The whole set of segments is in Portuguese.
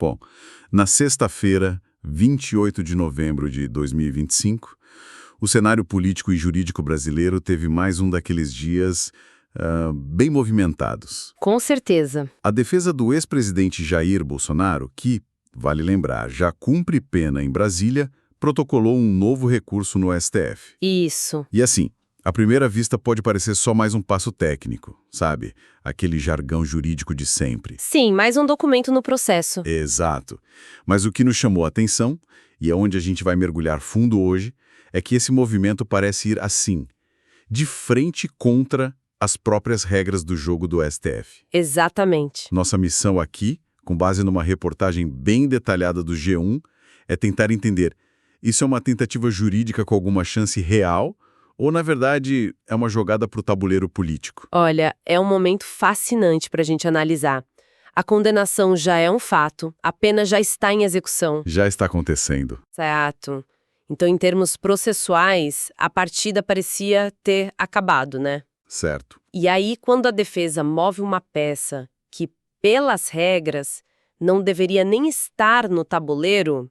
Bom, na sexta-feira, 28 de novembro de 2025, o cenário político e jurídico brasileiro teve mais um daqueles dias bem movimentados. Com certeza. A defesa do ex-presidente Jair Bolsonaro, que, vale lembrar, já cumpre pena em Brasília, protocolou um novo recurso no STF. Isso. E assim, à primeira vista pode parecer só mais um passo técnico, sabe? Aquele jargão jurídico de sempre. Sim, mais um documento no processo. Exato. Mas o que nos chamou a atenção, e é onde a gente vai mergulhar fundo hoje, é que esse movimento parece ir assim, de frente contra as próprias regras do jogo do STF. Exatamente. Nossa missão aqui, com base numa reportagem bem detalhada do G1, é tentar entender: isso é uma tentativa jurídica com alguma chance real ou, na verdade, é uma jogada para o tabuleiro político? Olha, é um momento fascinante para a gente analisar. A condenação já é um fato, a pena já está em execução. Já está acontecendo. Exato. Então, em termos processuais, a partida parecia ter acabado, né? Certo. E aí, quando a defesa move uma peça que, pelas regras, não deveria nem estar no tabuleiro,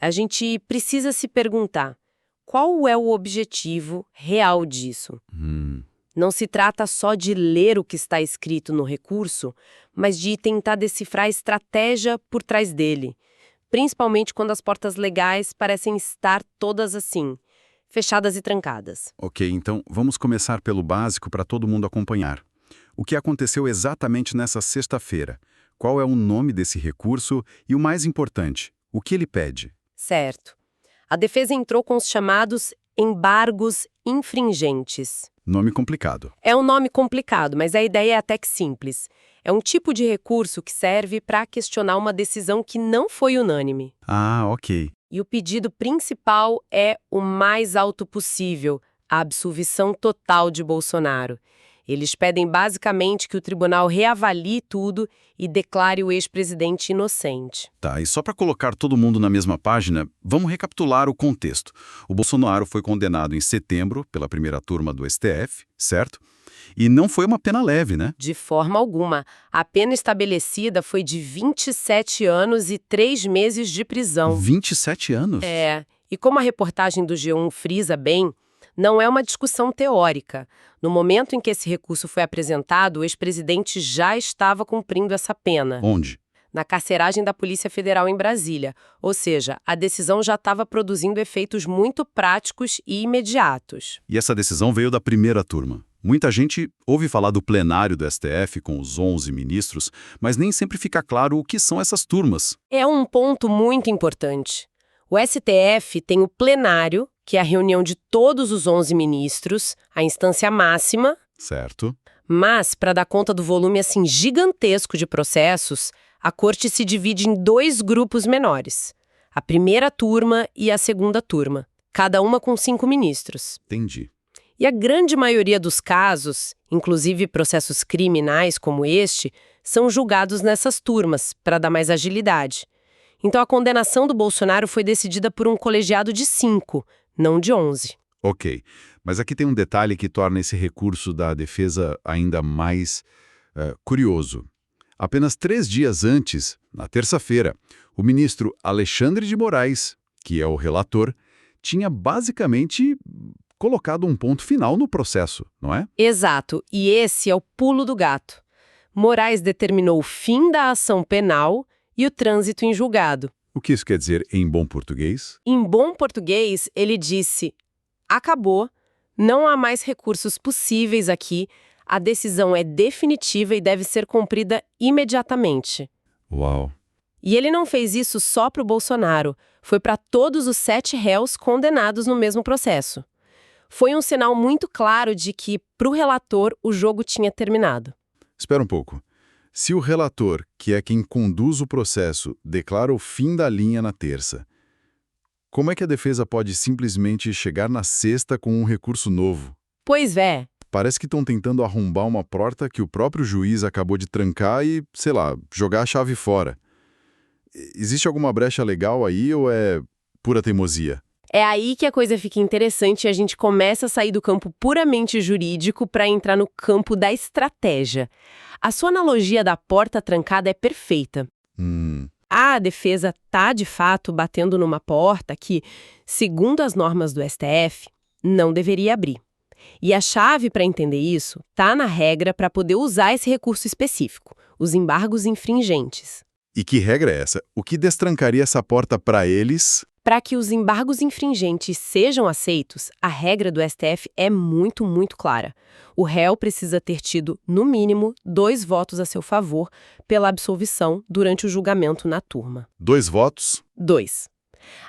a gente precisa se perguntar: qual é o objetivo real disso? Não se trata só de ler o que está escrito no recurso, mas de tentar decifrar a estratégia por trás dele, principalmente quando as portas legais parecem estar todas assim, fechadas e trancadas. Ok, então vamos começar pelo básico para todo mundo acompanhar. O que aconteceu exatamente nessa sexta-feira? Qual é o nome desse recurso e, o mais importante, o que ele pede? Certo. A defesa entrou com os chamados embargos infringentes. Nome complicado. É um nome complicado, mas a ideia é até que simples. É um tipo de recurso que serve para questionar uma decisão que não foi unânime. Ah, ok. E o pedido principal é o mais alto possível, a absolvição total de Bolsonaro. Eles pedem basicamente que o tribunal reavalie tudo e declare o ex-presidente inocente. Tá, e só para colocar todo mundo na mesma página, vamos recapitular o contexto. O Bolsonaro foi condenado em setembro pela primeira turma do STF, certo? E não foi uma pena leve, né? De forma alguma. A pena estabelecida foi de 27 anos e 3 meses de prisão. 27 anos? É, e como a reportagem do G1 frisa bem, não é uma discussão teórica. No momento em que esse recurso foi apresentado, o ex-presidente já estava cumprindo essa pena. Onde? Na carceragem da Polícia Federal em Brasília. Ou seja, a decisão já estava produzindo efeitos muito práticos e imediatos. E essa decisão veio da primeira turma. Muita gente ouve falar do plenário do STF com os 11 ministros, mas nem sempre fica claro o que são essas turmas. É um ponto muito importante. O STF tem o plenário, que é a reunião de todos os 11 ministros, a instância máxima. Certo. Mas, para dar conta do volume assim gigantesco de processos, a corte se divide em 2 grupos menores. A primeira turma e a segunda turma, cada uma com 5 ministros. Entendi. E a grande maioria dos casos, inclusive processos criminais como este, são julgados nessas turmas, para dar mais agilidade. Então a condenação do Bolsonaro foi decidida por um colegiado de 5, não de 11. Ok, mas aqui tem um detalhe que torna esse recurso da defesa ainda mais curioso. Apenas 3 dias antes, na terça-feira, o ministro Alexandre de Moraes, que é o relator, tinha basicamente colocado um ponto final no processo, não é? Exato, e esse é o pulo do gato. Moraes determinou o fim da ação penal e o trânsito em julgado. O que isso quer dizer em bom português? Em bom português, ele disse: acabou, não há mais recursos possíveis aqui, a decisão é definitiva e deve ser cumprida imediatamente. Uau! E ele não fez isso só para o Bolsonaro, foi para todos os 7 réus condenados no mesmo processo. Foi um sinal muito claro de que, para o relator, o jogo tinha terminado. Espera um pouco. Se o relator, que é quem conduz o processo, declara o fim da linha na terça, como é que a defesa pode simplesmente chegar na sexta com um recurso novo? Pois é. Parece que estão tentando arrombar uma porta que o próprio juiz acabou de trancar e, sei lá, jogar a chave fora. Existe alguma brecha legal aí ou é pura teimosia? É aí que a coisa fica interessante e a gente começa a sair do campo puramente jurídico para entrar no campo da estratégia. A sua analogia da porta trancada é perfeita. A defesa está, de fato, batendo numa porta que, segundo as normas do STF, não deveria abrir. E a chave para entender isso está na regra para poder usar esse recurso específico, os embargos infringentes. E que regra é essa? O que destrancaria essa porta para eles? Para que os embargos infringentes sejam aceitos, a regra do STF é muito, muito clara. O réu precisa ter tido, no mínimo, 2 votos a seu favor pela absolvição durante o julgamento na turma. 2 votos? 2.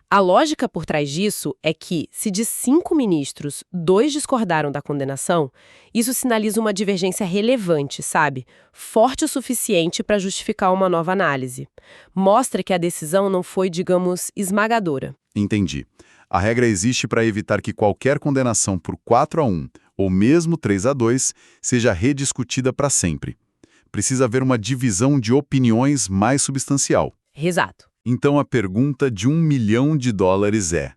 A lógica por trás disso é que, se de 5 ministros, 2 discordaram da condenação, isso sinaliza uma divergência relevante, sabe? Forte o suficiente para justificar uma nova análise. Mostra que a decisão não foi, digamos, esmagadora. Entendi. A regra existe para evitar que qualquer condenação por 4-1 ou mesmo 3-2 seja rediscutida para sempre. Precisa haver uma divisão de opiniões mais substancial. Exato. Então a pergunta de $1 milhão é: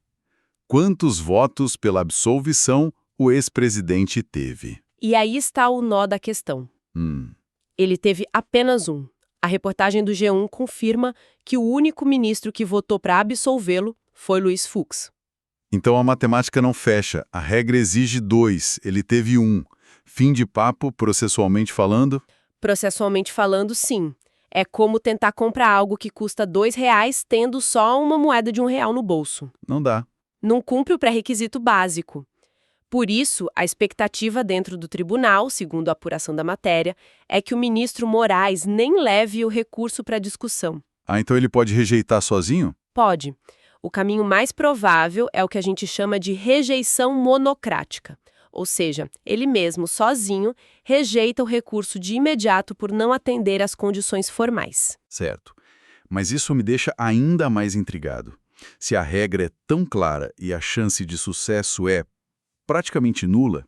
quantos votos pela absolvição o ex-presidente teve? E aí está o nó da questão. Ele teve apenas um. A reportagem do G1 confirma que o único ministro que votou para absolvê-lo foi Luiz Fux. Então a matemática não fecha. A regra exige 2, ele teve 1. Fim de papo, processualmente falando? Processualmente falando, sim. É como tentar comprar algo que custa R$2 tendo só uma moeda de R$1 no bolso. Não dá. Não cumpre o pré-requisito básico. Por isso, a expectativa dentro do tribunal, segundo a apuração da matéria, é que o ministro Moraes nem leve o recurso para discussão. Ah, então ele pode rejeitar sozinho? Pode. O caminho mais provável é o que a gente chama de rejeição monocrática. Ou seja, ele mesmo, sozinho, rejeita o recurso de imediato por não atender às condições formais. Certo. Mas isso me deixa ainda mais intrigado. Se a regra é tão clara e a chance de sucesso é praticamente nula,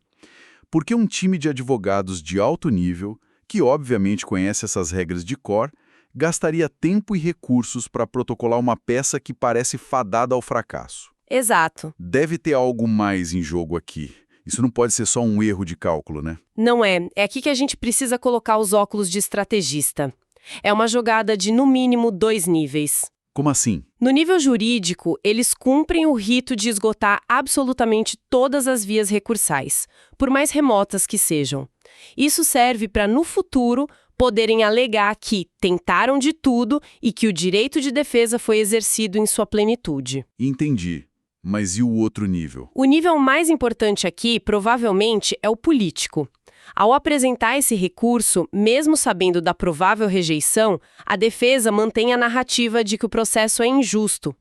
por que um time de advogados de alto nível, que obviamente conhece essas regras de cor, gastaria tempo e recursos para protocolar uma peça que parece fadada ao fracasso? Exato. Deve ter algo mais em jogo aqui. Isso não pode ser só um erro de cálculo, né? Não é. É aqui que a gente precisa colocar os óculos de estrategista. É uma jogada de, no mínimo, 2 níveis. Como assim? No nível jurídico, eles cumprem o rito de esgotar absolutamente todas as vias recursais, por mais remotas que sejam. Isso serve para, no futuro, poderem alegar que tentaram de tudo e que o direito de defesa foi exercido em sua plenitude. Entendi. Mas e o outro nível? O nível mais importante aqui, provavelmente, é o político. Ao apresentar esse recurso, mesmo sabendo da provável rejeição, a defesa mantém a narrativa de que o processo é injusto.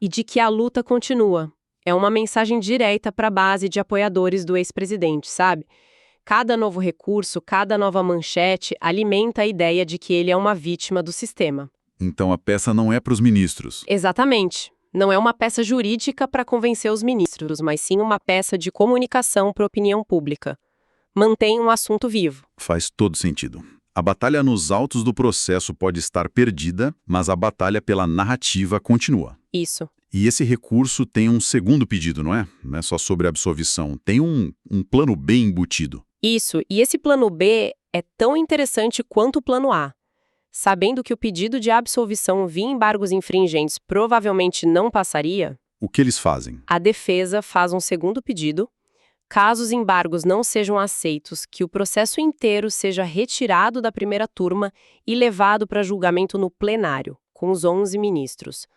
E de que a luta continua. É uma mensagem direta para a base de apoiadores do ex-presidente, sabe? Cada novo recurso, cada nova manchete alimenta a ideia de que ele é uma vítima do sistema. Então a peça não é para os ministros. Exatamente. Não é uma peça jurídica para convencer os ministros, mas sim uma peça de comunicação para a opinião pública. Mantém um assunto vivo. Faz todo sentido. A batalha nos autos do processo pode estar perdida, mas a batalha pela narrativa continua. Isso. E esse recurso tem um segundo pedido, não é? Não é só sobre a absolvição. Tem um plano B embutido. Isso. E esse plano B é tão interessante quanto o plano A. Sabendo que o pedido de absolvição via embargos infringentes provavelmente não passaria, o que eles fazem? A defesa faz um segundo pedido. Caso os embargos não sejam aceitos, que o processo inteiro seja retirado da primeira turma e levado para julgamento no plenário, com os 11 ministros.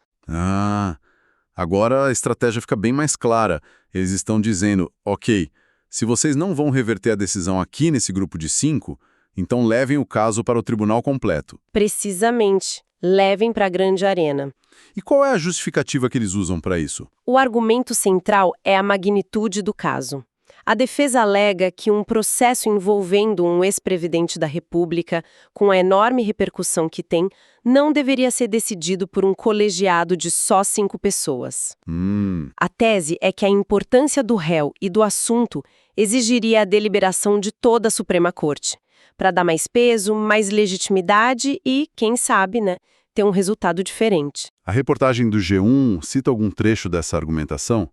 Agora a estratégia fica bem mais clara. Eles estão dizendo, ok, se vocês não vão reverter a decisão aqui nesse grupo de 5, então levem o caso para o tribunal completo. Precisamente. Levem para a grande arena. E qual é a justificativa que eles usam para isso? O argumento central é a magnitude do caso. A defesa alega que um processo envolvendo um ex-presidente da República, com a enorme repercussão que tem, não deveria ser decidido por um colegiado de só 5 pessoas. A tese é que a importância do réu e do assunto exigiria a deliberação de toda a Suprema Corte, para dar mais peso, mais legitimidade e, quem sabe, ter um resultado diferente. A reportagem do G1 cita algum trecho dessa argumentação?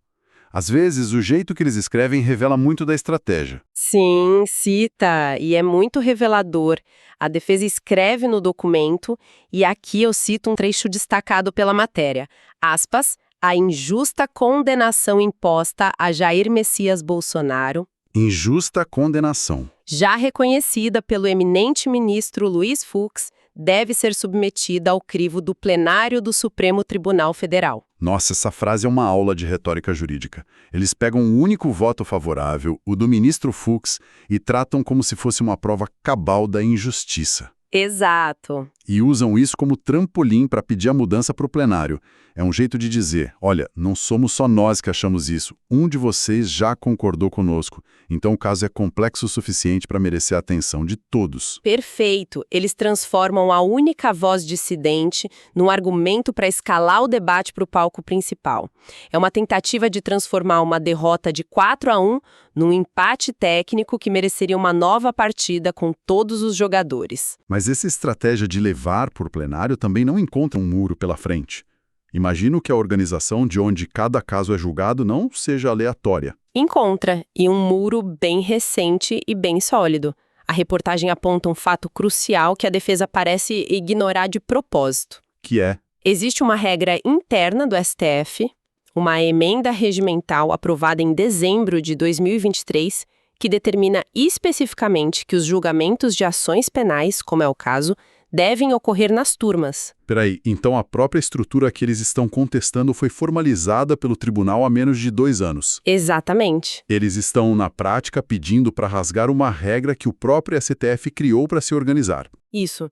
Às vezes, o jeito que eles escrevem revela muito da estratégia. Sim, cita, e é muito revelador. A defesa escreve no documento, e aqui eu cito um trecho destacado pela matéria. Aspas, a injusta condenação imposta a Jair Messias Bolsonaro, Injusta condenação. já reconhecida pelo eminente ministro Luiz Fux, deve ser submetida ao crivo do plenário do Supremo Tribunal Federal. Nossa, essa frase é uma aula de retórica jurídica. Eles pegam um único voto favorável, o do ministro Fux, e tratam como se fosse uma prova cabal da injustiça. Exato. E usam isso como trampolim para pedir a mudança para o plenário. É um jeito de dizer, olha, não somos só nós que achamos isso, um de vocês já concordou conosco, então o caso é complexo o suficiente para merecer a atenção de todos. Perfeito. Eles transformam a única voz dissidente num argumento para escalar o debate para o palco principal. É uma tentativa de transformar uma derrota de 4-1 num empate técnico que mereceria uma nova partida com todos os jogadores. Mas essa estratégia de levar por plenário também não encontra um muro pela frente. Imagino que a organização de onde cada caso é julgado não seja aleatória. Encontra, e um muro bem recente e bem sólido. A reportagem aponta um fato crucial que a defesa parece ignorar de propósito. Que é, Existe uma regra interna do STF, uma emenda regimental aprovada em dezembro de 2023, que determina especificamente que os julgamentos de ações penais, como é o caso, devem ocorrer nas turmas. peraí, então a própria estrutura que eles estão contestando foi formalizada pelo tribunal há menos de 2 anos. Exatamente. Eles estão, na prática, pedindo para rasgar uma regra que o próprio STF criou para se organizar. Isso.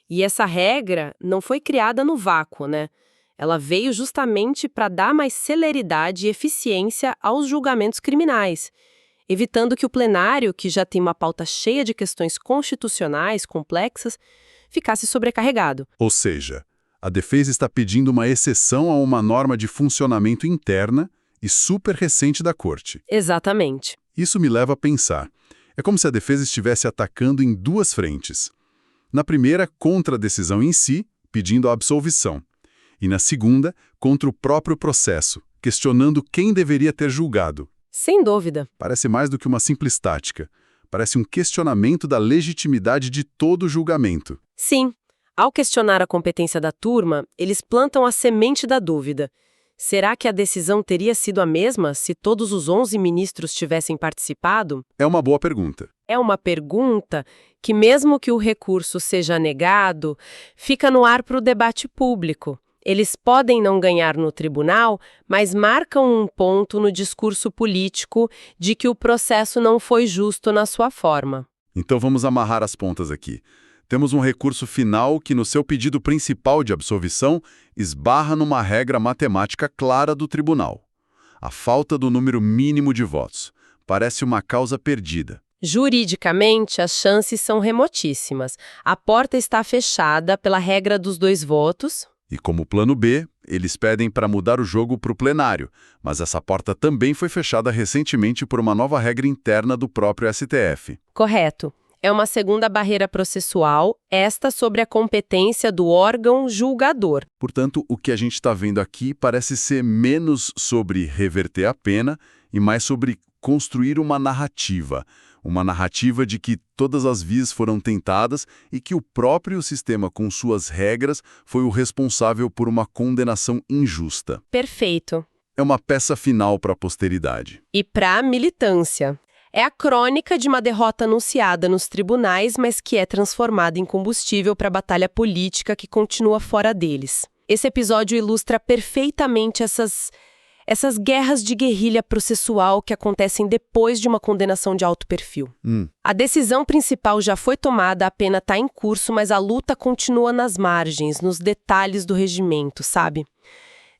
E essa regra não foi criada no vácuo, né? Ela veio justamente para dar mais celeridade e eficiência aos julgamentos criminais, evitando que o plenário, que já tem uma pauta cheia de questões constitucionais complexas, ficasse sobrecarregado. Ou seja, a defesa está pedindo uma exceção a uma norma de funcionamento interna e super recente da Corte. Exatamente. Isso me leva a pensar. É como se a defesa estivesse atacando em 2 frentes. Na primeira, contra a decisão em si, pedindo a absolvição. E na segunda, contra o próprio processo, questionando quem deveria ter julgado. Sem dúvida. Parece mais do que uma simples tática. Parece um questionamento da legitimidade de todo o julgamento. Sim. Ao questionar a competência da turma, eles plantam a semente da dúvida. Será que a decisão teria sido a mesma se todos os 11 ministros tivessem participado? É uma boa pergunta. É uma pergunta que, mesmo que o recurso seja negado, fica no ar para o debate público. Eles podem não ganhar no tribunal, mas marcam um ponto no discurso político de que o processo não foi justo na sua forma. Então vamos amarrar as pontas aqui. Temos um recurso final que, no seu pedido principal de absolvição, esbarra numa regra matemática clara do tribunal. A falta do número mínimo de votos. Parece uma causa perdida. Juridicamente, as chances são remotíssimas. A porta está fechada pela regra dos 2 votos. E como plano B, eles pedem para mudar o jogo para o plenário, mas essa porta também foi fechada recentemente por uma nova regra interna do próprio STF. Correto. É uma segunda barreira processual, esta sobre a competência do órgão julgador. Portanto, o que a gente está vendo aqui parece ser menos sobre reverter a pena e mais sobre construir uma narrativa. Uma narrativa de que todas as vias foram tentadas e que o próprio sistema, com suas regras, foi o responsável por uma condenação injusta. Perfeito. É uma peça final para a posteridade. E para a militância. É a crônica de uma derrota anunciada nos tribunais, mas que é transformada em combustível para a batalha política que continua fora deles. Esse episódio ilustra perfeitamente essas guerras de guerrilha processual que acontecem depois de uma condenação de alto perfil. A decisão principal já foi tomada, a pena está em curso, mas a luta continua nas margens, nos detalhes do regimento, sabe?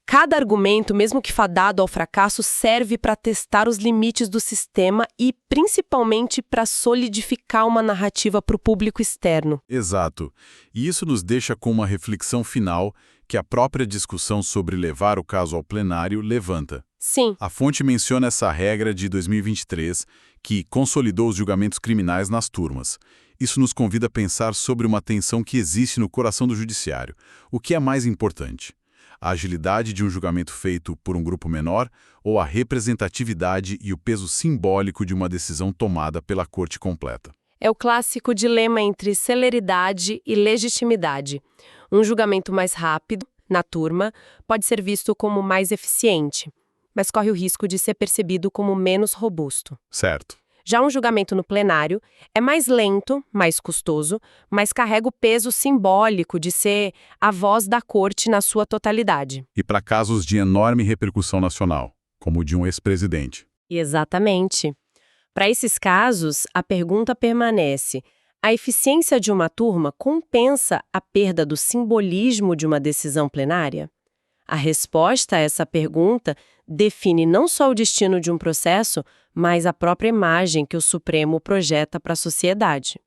Cada argumento, mesmo que fadado ao fracasso, serve para testar os limites do sistema e, principalmente, para solidificar uma narrativa para o público externo. Exato. E isso nos deixa com uma reflexão final que a própria discussão sobre levar o caso ao plenário levanta. Sim. A fonte menciona essa regra de 2023 que consolidou os julgamentos criminais nas turmas. Isso nos convida a pensar sobre uma tensão que existe no coração do judiciário. O que é mais importante? A agilidade de um julgamento feito por um grupo menor ou a representatividade e o peso simbólico de uma decisão tomada pela corte completa? É o clássico dilema entre celeridade e legitimidade. Um julgamento mais rápido, na turma, pode ser visto como mais eficiente, mas corre o risco de ser percebido como menos robusto. Certo. Já um julgamento no plenário é mais lento, mais custoso, mas carrega o peso simbólico de ser a voz da corte na sua totalidade. E para casos de enorme repercussão nacional, como o de um ex-presidente? Exatamente. Para esses casos, a pergunta permanece: a eficiência de uma turma compensa a perda do simbolismo de uma decisão plenária? A resposta a essa pergunta define não só o destino de um processo, mas a própria imagem que o Supremo projeta para a sociedade.